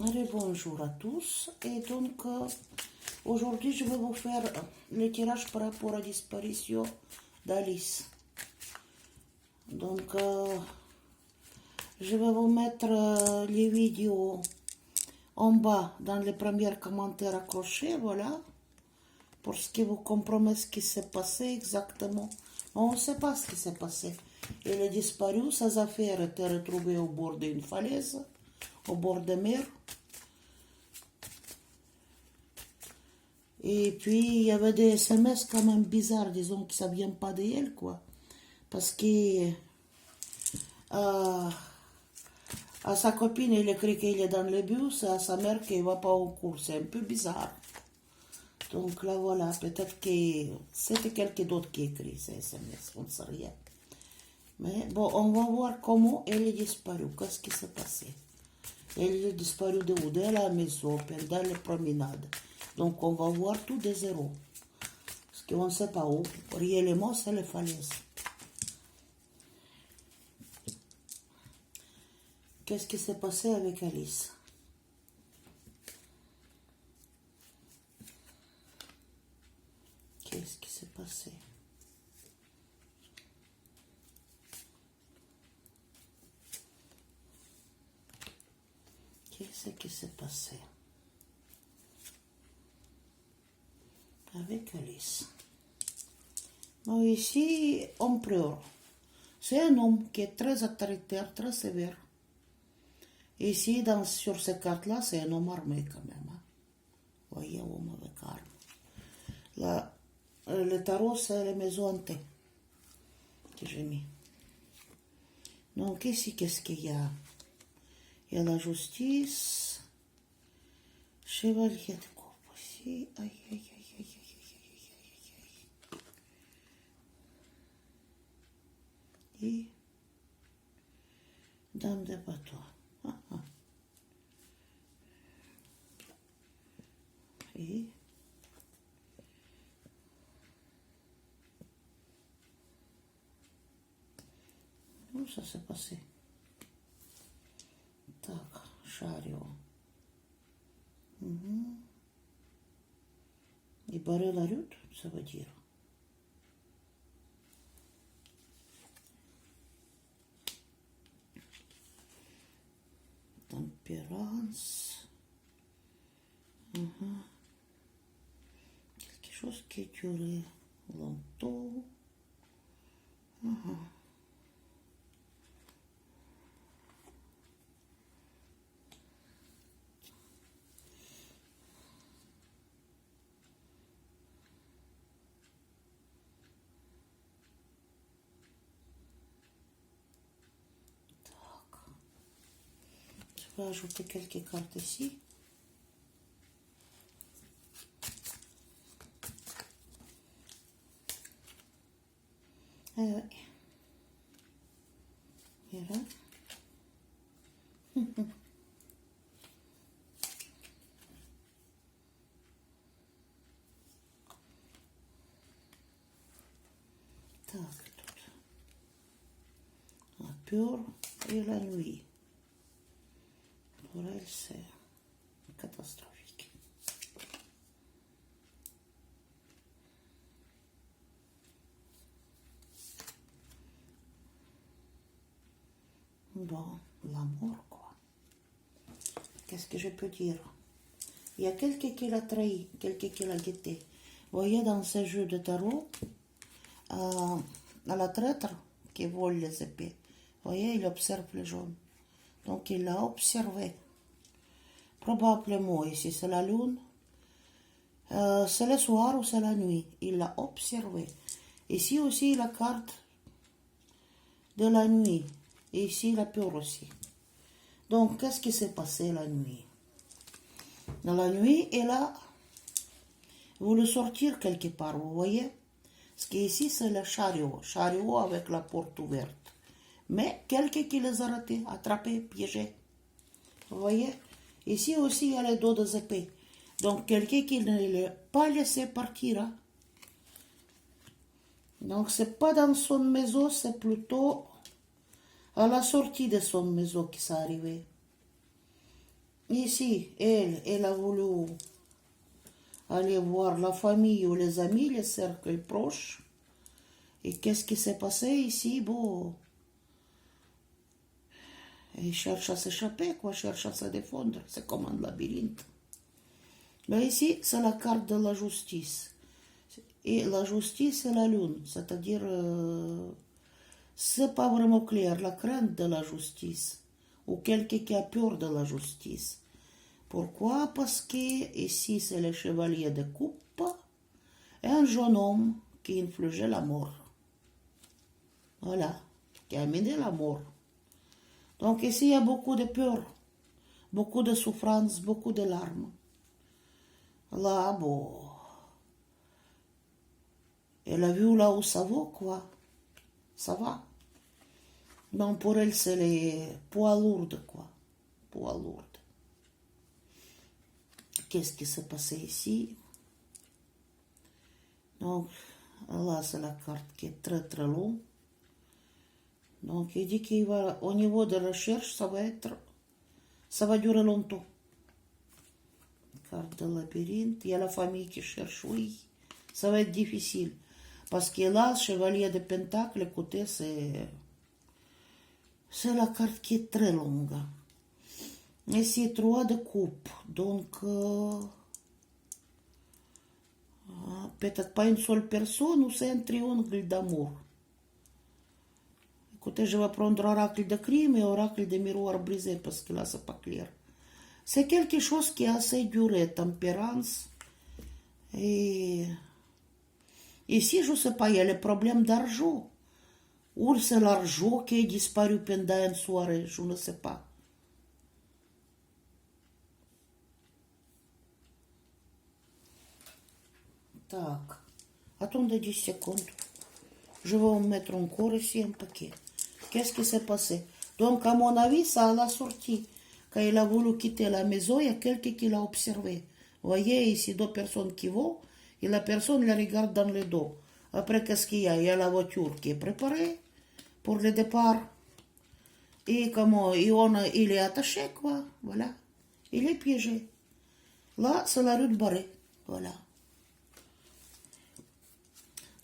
Allez, bonjour à tous. Et donc, aujourd'hui, je vais vous faire le tirage par rapport à la disparition d'Alice. Donc, je vais vous mettre les vidéos en bas dans les premiers commentaires accrochés, voilà. Pour ce qui vous compromet ce qui s'est passé exactement. On ne sait pas ce qui s'est passé. Il est disparu, ses affaires étaient retrouvées au bord d'une falaise, au bord de mer. Et puis, il y avait des SMS quand même bizarres, disons que ça ne vient pas d'elle, quoi. Parce que à sa copine, il écrit qu'il est dans le bus, et à sa mère qu'il ne va pas au cours. C'est un peu bizarre. Donc là, voilà, peut-être que c'était quelqu'un d'autre qui écrit ces SMS, on ne sait rien. Mais bon, on va voir comment elle est disparue, qu'est-ce qui s'est passé. Elle est disparue de où? De la maison, pendant les promenades. Donc on va voir tout de zéro. Parce qu'on ne sait pas où. Réellement, c'est les falaises. Qu'est-ce qui s'est passé avec Alice? Qu'est-ce qui s'est passé? Qu'est-ce qui s'est passé avec Alice? Bon, ici, empereur. C'est un homme qui est très autoritaire, très sévère. Ici, sur ces cartes-là, c'est un homme armé quand même. Hein. Vous voyez, un homme avec arme. Là, le tarot, c'est les maisons hantées que j'ai mis. Donc ici, qu'est-ce qu'il y a? Il y a la justice. Chevalier de coupe aussi. Aïe, aïe, aïe, aïe, aïe, aïe, aïe. Et dame de bateau. Ah, ah. Et où ça s'est passé? Tac, chariot. Et barrer la route, ça veut dire. Tempérance. Quelque chose qui durait longtemps. Je vais ajouter quelques cartes ici. Oui. Et là. Tac, tout. La peur et la nuit. Pour elle, c'est catastrophique. Bon, l'amour, quoi. Qu'est-ce que je peux dire? Il y a quelqu'un qui l'a trahi, quelqu'un qui l'a guetté. Vous voyez, dans ce jeu de tarot, à la traître qui vole les épées, vous voyez, il observe le jaune. Donc, il l'a observé. Probablement, ici, c'est la lune. C'est le soir ou c'est la nuit. Il l'a observé. Ici aussi, la carte de la nuit. Et ici, la peur aussi. Donc, qu'est-ce qui s'est passé la nuit? Dans la nuit, il a voulu sortir quelque part, vous voyez? Parce qu'ici, c'est le chariot. Chariot avec la porte ouverte. Mais quelqu'un qui les a ratés, attrapés, piégés. Vous voyez? Ici aussi, il y a les dos des épées. Donc, quelqu'un qui ne l'a pas laissé partir. Hein? Donc, c'est pas dans son maison, c'est plutôt à la sortie de son maison qui s'est arrivé. Ici, elle a voulu aller voir la famille ou les amis, les cercles proches. Et qu'est-ce qui s'est passé ici? Bon, elle cherche à s'échapper, quoi, cherche à se défendre. C'est comme un labyrinthe. Mais ici, c'est la carte de la justice. Et la justice, c'est la lune. C'est-à-dire, c'est pas vraiment clair, la crainte de la justice. Ou quelqu'un qui a peur de la justice. Pourquoi? Parce que ici, c'est le chevalier de coupe et un jeune homme qui infligeait la mort. Voilà, qui a amené la mort. Donc ici, il y a beaucoup de peur, beaucoup de souffrance, beaucoup de larmes. Là, bon, elle a vu là où ça va, quoi. Ça va. Donc pour elle, c'est les poids lourds, quoi. Poids lourds. Qu'est-ce qui s'est passé ici? Donc, là, c'est la carte qui est très très longue. Donc, il dit qu'il va, au niveau de la recherche, ça va durer longtemps. Carte de labyrinthe, il y a la famille qui cherche, oui. Ça va être difficile. Parce que là, chevalier de pentacle, écoutez, c'est la carte qui est très longue. Et c'est 3 de coupe. Donc, peut-être pas une seule personne ou c'est un triangle d'amour. Écoutez, je vais prendre oracle de crime et oracle de miroir brisé parce que là, c'est pas clair. C'est quelque chose qui a assez duré, tempérance. Et ici, je ne sais pas, il y a le problème d'argent. Ou c'est l'argent qui est disparu pendant une soirée, je ne sais pas. Так, attendez 10 secondes. Je vais en mettre encore ici un paquet. Qu'est-ce qui s'est passé? Donc, à mon avis, ça l'a sorti. Quand il a voulu quitter la maison, il y a quelqu'un qui l'a observé. Vous voyez ici 2 personnes qui vont et la personne la regarde dans le dos. Après, qu'est-ce qu'il y a? Il y a la voiture qui est préparée pour le départ. Et comment il est attaché, quoi. Voilà. Il est piégé. Là, c'est la rue de Barré. Voilà.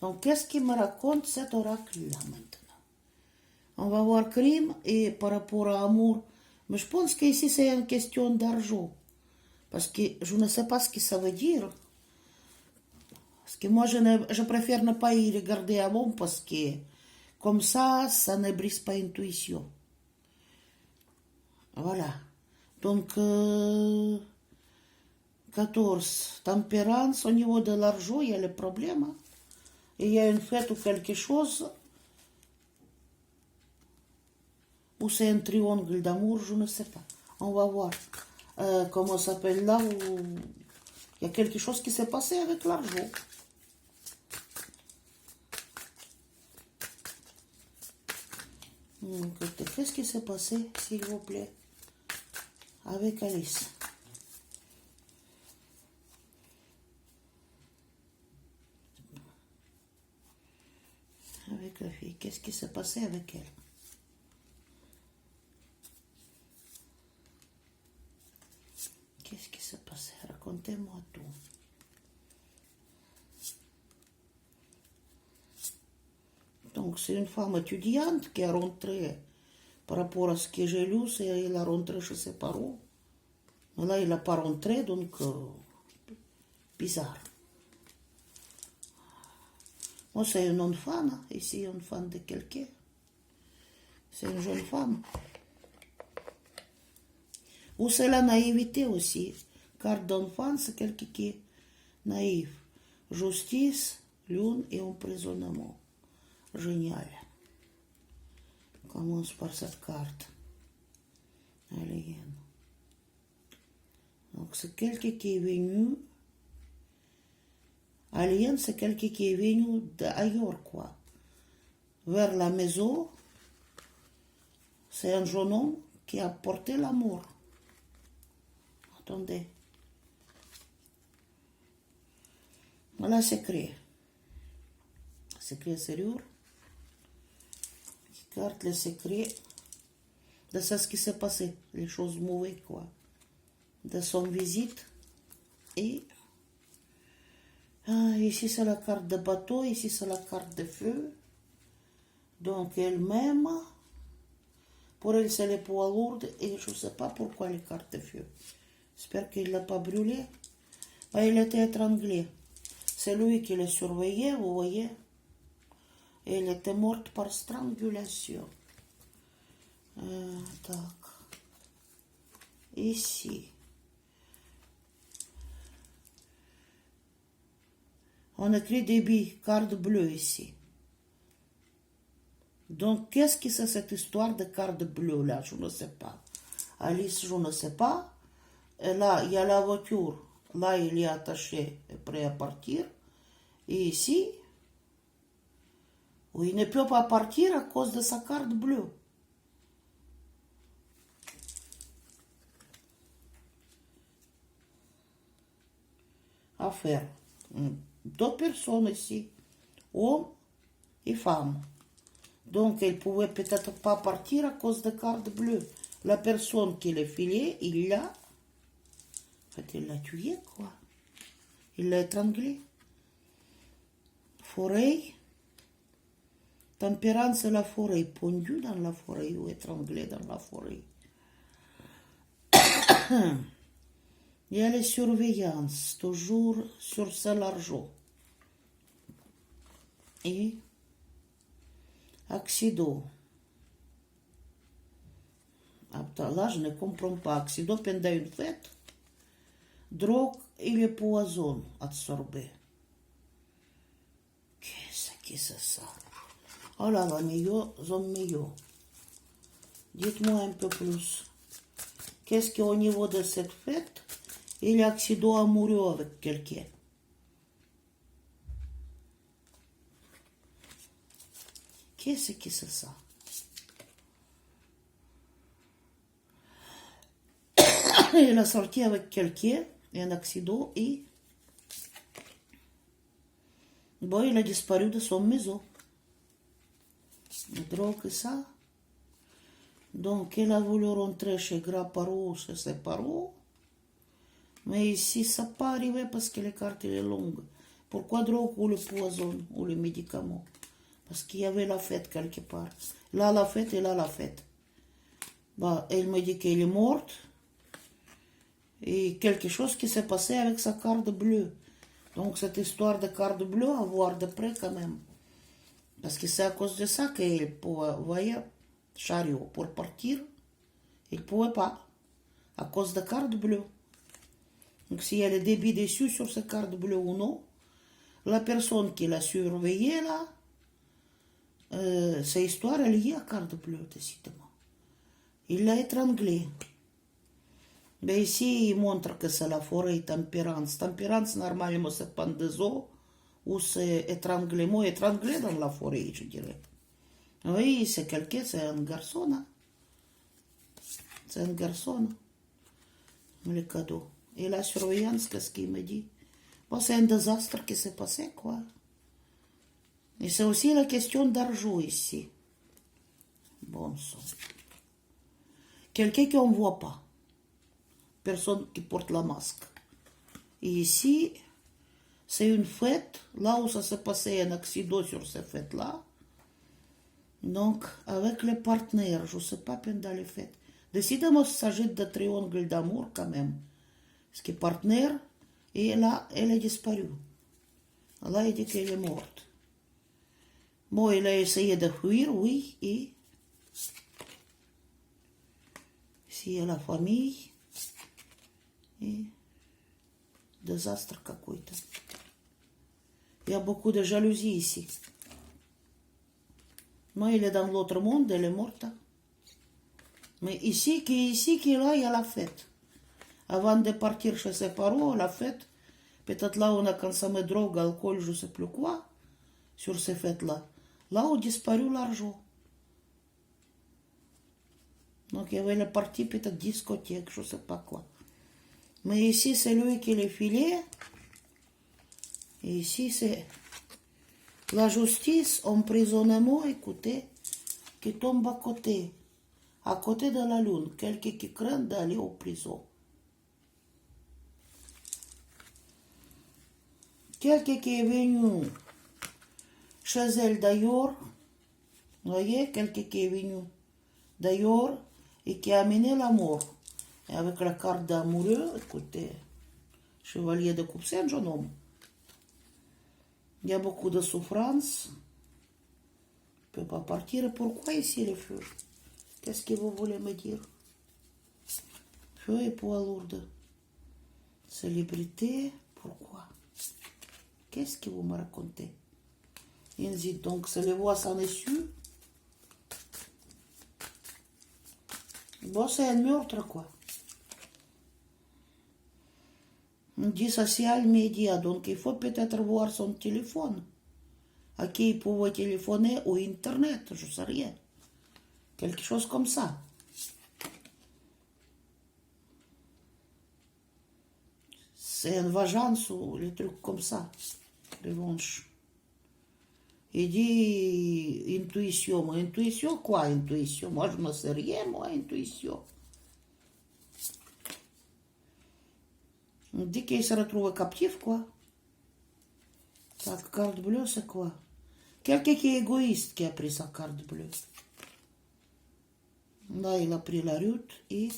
Donc, qu'est-ce qui me raconte cet oracle-là maintenant? On va voir crime et par rapport à amour. Mais je pense qu'ici, c'est une question d'argent. Parce que je ne sais pas ce que ça veut dire. Parce que moi, je préfère ne pas y regarder avant parce que comme ça ne brise pas l'intuition. Voilà. Donc, 14. Tempérance, au niveau de l'argent, il y a le problème. Hein. Et il y a une fête ou quelque chose où c'est un triangle d'amour, je ne sais pas. On va voir comment ça s'appelle là où il y a quelque chose qui s'est passé avec l'argent. Qu'est-ce qui s'est passé, s'il vous plaît, avec Alice? Avec la fille, qu'est-ce qui s'est passé avec elle? Qu'est-ce qui s'est passé? Racontez-moi tout. Donc, c'est une femme étudiante qui est rentrée, par rapport à ce que j'ai lu, c'est elle a rentré chez ses parents. Mais là, il n'a pas rentré, donc, bizarre. Moi, c'est une enfant, hein. Ici, une femme de quelqu'un. C'est une jeune femme. Ou c'est la naïveté aussi. Carte d'enfant, c'est quelqu'un qui est naïf. Justice, lune et emprisonnement. Génial. On commence par cette carte. Alien. Donc c'est quelqu'un qui est venu. Alien, c'est quelqu'un qui est venu d'ailleurs, quoi. Vers la maison. C'est un jeune homme qui a porté l'amour. Attendez. Voilà, secret. Secret serrure. Qui carte le secret de ce qui s'est passé. Les choses mauvaises, quoi. de son visite. Et ici c'est la carte de bateau, ici c'est la carte de feu. Donc elle-même, pour elle c'est les poids lourds et je ne sais pas pourquoi les cartes de feu. J'espère qu'il ne l'a pas brûlé. Il était étranglé. C'est lui qui le surveillait, vous voyez. Et il était mort par strangulation. Tac. Ici. On écrit débit, carte bleue ici. Donc, qu'est-ce que c'est cette histoire de carte bleue là? Je ne sais pas. Alice, je ne sais pas. Et là, il y a la voiture. Là, il est attaché et prêt à partir. Et ici, où il ne peut pas partir à cause de sa carte bleue. Affaire. Deux personnes ici, homme et femme. Donc, elle pouvait peut-être pas partir à cause de carte bleue. La personne qui l'a filé, il l'a... En fait, il l'a tué, quoi. Il l'a étranglé. Forêt. Tempérance, c'est la forêt. Pendu dans la forêt ou étranglé dans la forêt. Il y a les surveillances, toujours sur cet argent. Et accident. Là, je ne comprends pas. Accident pendant une fête. Drogue et le poison absorbé. Qu'est-ce que c'est ça? Oh là là, mieux. Dites-moi un peu plus. Qu'est-ce qu'au niveau de cette fête, il y a accident amoureux avec quelqu'un? Qu'est-ce que c'est ça? Il a sorti avec quelqu'un, un accident, et bon, il a disparu de son maison. Drogue et ça. Donc, il a voulu rentrer chez grands-parents, chez ses parents. Mais ici, ça n'a pas arrivé parce que la carte est longue. Pourquoi drogue ou le poison ou le médicament? Parce qu'il y avait la fête quelque part. Là, la fête et là, la fête. Bah, elle me dit qu'elle est morte. Et quelque chose qui s'est passé avec sa carte bleue. Donc, cette histoire de carte bleue, à voir de près quand même. Parce que c'est à cause de ça qu'elle pouvait, vous voyez, chariot, pour partir, il ne pouvait pas. À cause de carte bleue. Donc, s'il y a le débit dessus sur cette carte bleue ou non, la personne qui l'a surveillé là, cette histoire est liée à carte bleue, décidément. Il l'a étranglé. Mais ici, il montre que c'est la forêt tempérance. Tempérance, normalement, c'est pendaison ou c'est étranglement, étranglé dans la forêt, je dirais. Oui, c'est quelqu'un, c'est un garçon. Hein? C'est un garçon. Le cadeau. Et la surveillance, qu'est-ce qu'il me dit? Bon, c'est un désastre qui s'est passé, quoi. Et c'est aussi la question d'argent ici. Bon sang. Quelqu'un qu'on ne voit pas. Personne qui porte la masque. Et ici, c'est une fête, là où ça s'est passé un accident sur cette fête-là. Donc, avec les partenaires, je ne sais pas pendant les fêtes. Décidément, il s'agit de triangle d'amour quand même. Parce que partenaire, et là, elle est disparue. Là, il dit qu'elle est morte. Bon, il a essayé de fuir, oui, et ici, il y a la famille. Et désastre какой-то. Il y a beaucoup de jalousie ici. Moi, il est dans l'autre monde, elle est morte. Mais ici, là, il y a la fête. Avant de partir chez ses parents, la fête, peut-être là, on a consommé drogue, alcool, je ne sais plus quoi, sur ces fêtes-là. Là où disparu l'argent. Donc, il y avait la partie, peut-être discothèque, je ne sais pas quoi. Mais ici, c'est lui qui les filait. Et ici, c'est la justice, emprisonnement, écoutez, qui tombe à côté de la lune. Quelqu'un qui craint d'aller en prison. Quelqu'un qui est venu chez elle d'ailleurs, vous voyez, quelqu'un qui est venu d'ailleurs et qui a amené l'amour. Et avec la carte d'amoureux, écoutez, chevalier de coupe, c'est un jeune homme. Il y a beaucoup de souffrance. Il ne peut pas partir. Pourquoi ici le feu? Qu'est-ce que vous voulez me dire? Feu et poids lourd. Célébrité, pourquoi? Qu'est-ce que vous me racontez? Il dit donc, c'est les voix s'en essuie. Bon, c'est un meurtre, quoi. On dit social média, donc il faut peut-être voir son téléphone. À qui il pouvait téléphoner ou Internet, je ne sais rien. Quelque chose comme ça. C'est une vengeance ou des trucs comme ça. Revanche. Il dit intuition. Intuition, quoi, intuition? Moi, je ne sais rien, moi, intuition. On dit qu'il se retrouve captif, quoi. Sa carte bleue, c'est quoi? Quelqu'un qui est égoïste qui a pris sa carte bleue. Là, il a pris la route et...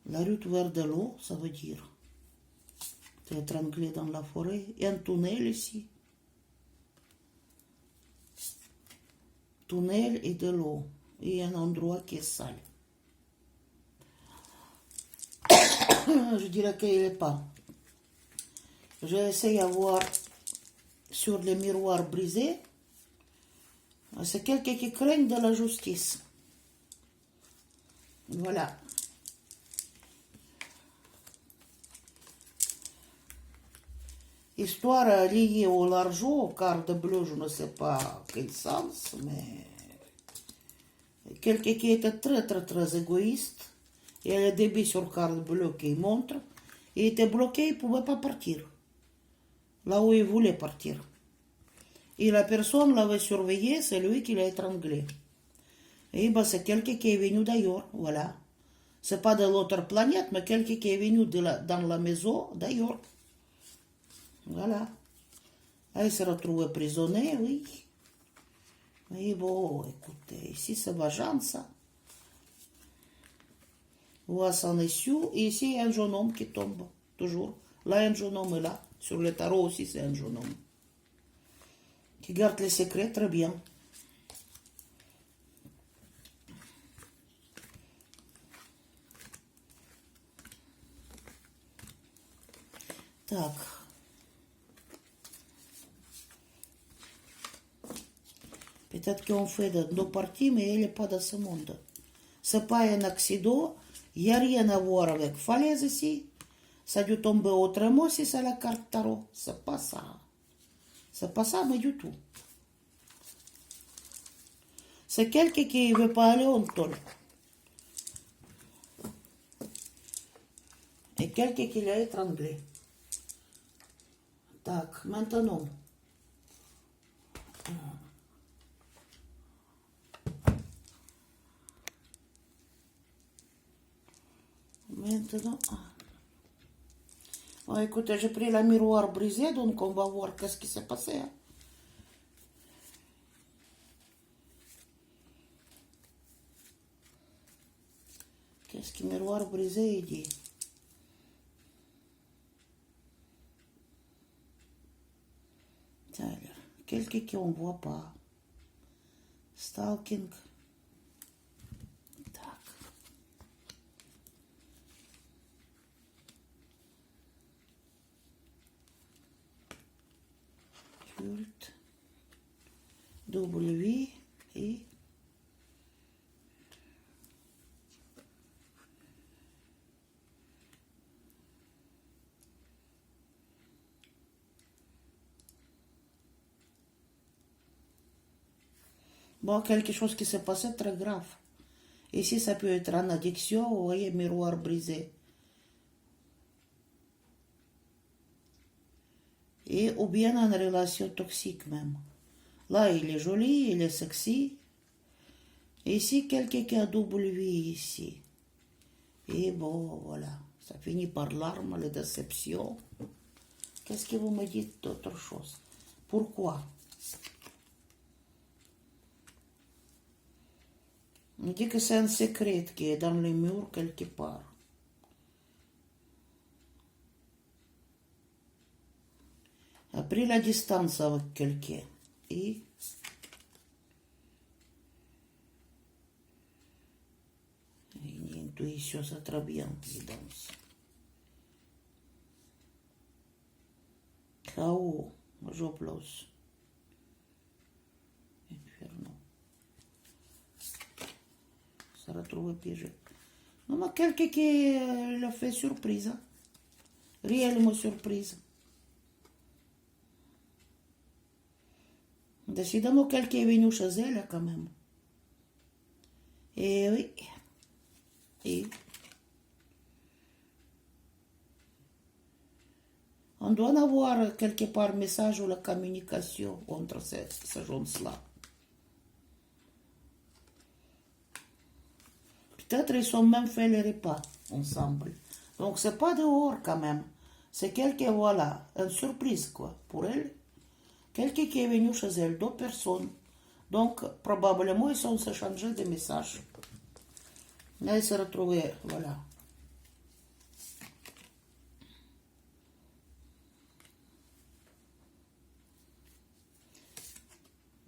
La route vers de l'eau, ça veut dire. C'est étranglé dans la forêt. Il y a un tunnel ici. Tunnel et de l'eau. Et un endroit qui est sale. Je dirais qu'il n'est pas. J'essaie de voir sur les miroirs brisés. C'est quelqu'un qui craint de la justice. Voilà. Histoire liée au l'argent, carte bleue, je ne sais pas quel sens, mais quelqu'un qui était très très très égoïste, il y a le débit sur carte bleue qui montre, il était bloqué, il ne pouvait pas partir, là où il voulait partir. Et la personne l'avait surveillé, c'est lui qui l'a étranglé. Et ben, c'est quelqu'un qui est venu d'ailleurs, voilà. C'est pas de l'autre planète, mais quelqu'un qui est venu dans la maison d'ailleurs. Voilà. Elle s'est retrouvée prisonnière, oui. Mais bon, écoutez, ici c'est vengeance. Voilà, c'en est sûr. Et ici, il y a un jeune homme qui tombe, toujours. Là, il y a un jeune homme, là. Sur le tarot aussi, c'est un jeune homme. Qui garde les secrets très bien. Tac. Peut-être qu'on fait de nos parties, mais il n'est pas dans ce monde. C'est pas un accident. Il n'y a rien à voir avec falaise ici. Ça a dû tomber autrement si c'est la carte tarot. C'est pas ça. C'est pas ça, mais du tout. C'est quelqu'un qui ne veut pas aller en tôle. Et quelqu'un qui l'a étranglé. Tac, maintenant. Maintenant. Oh, écoutez, j'ai pris la miroir brisé, donc on va voir qu'est-ce qui s'est passé. Qu'est-ce que miroir brisé il dit? Quelqu'un qu'on ne voit pas. Stalking. Tac. Culte. W et bon, quelque chose qui s'est passé très grave. Ici, ça peut être en addiction, vous voyez, miroir brisé. Et, ou bien en relation toxique même. Là, il est joli, il est sexy. Et ici, quelqu'un qui a W ici. Et bon, voilà. Ça finit par l'arme, la déception. Qu'est-ce que vous me dites d'autre chose? Pourquoi? On dit que c'est un secret qui est dans les murs quelque part. A pris la distance avec quelqu'un. Et une intuition, c'est très bien, guidance. Chaos, j'oppose. Inferno. Ça retrouve piégé. Non, mais quelqu'un qui l'a fait surprise. Hein? Réellement surprise. Décidément, quelqu'un est venu chez elle quand même. Et oui. Et on doit avoir quelque part message ou la communication entre ces gens-là. Peut-être ils ont même fait les repas ensemble. Donc c'est pas dehors quand même. C'est quelqu'un, voilà, une surprise quoi, pour elle. Quelqu'un qui est venu chez elle, 2 personnes. Donc probablement ils ont s'échangé des messages. Là ils se retrouvaient, voilà.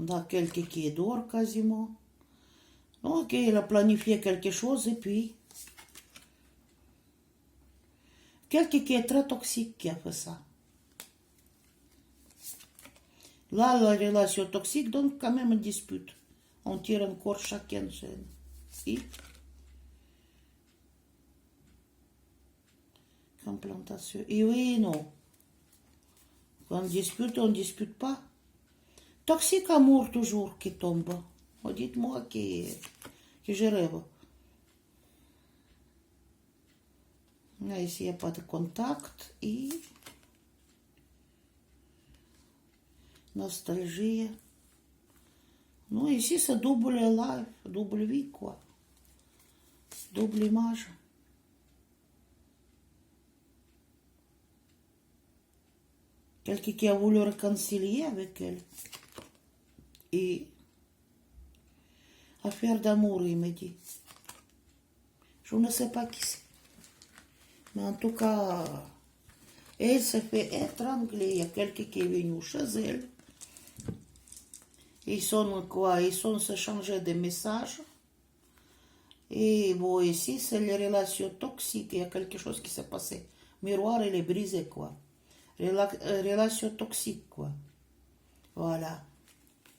On a quelqu'un qui est dehors quasiment. Ok, il a planifié quelque chose et puis... Quelqu'un qui est très toxique qui a fait ça. Là, la relation toxique donne quand même une dispute. On tire encore chacun chaîne. Et complantation. Et oui, non. Quand on dispute pas. Toxique amour toujours qui tombe. Oh, dites-moi que je rêve. Là, ici, il n'y a pas de contact. Et... nostalgie. Non, ici, c'est double life, double vie, quoi. Double image. Quelqu'un qui a voulu réconcilier avec elle. Et... affaire d'amour, il me dit. Je ne sais pas qui c'est. Mais en tout cas, elle s'est fait étrangler. Il y a quelqu'un qui est venu chez elle. Ils sont quoi? Ils sont s'échanger des messages. Et bon, ici, c'est les relations toxiques. Il y a quelque chose qui s'est passé. Miroir, il est brisé, quoi. Relation toxique, quoi. Voilà.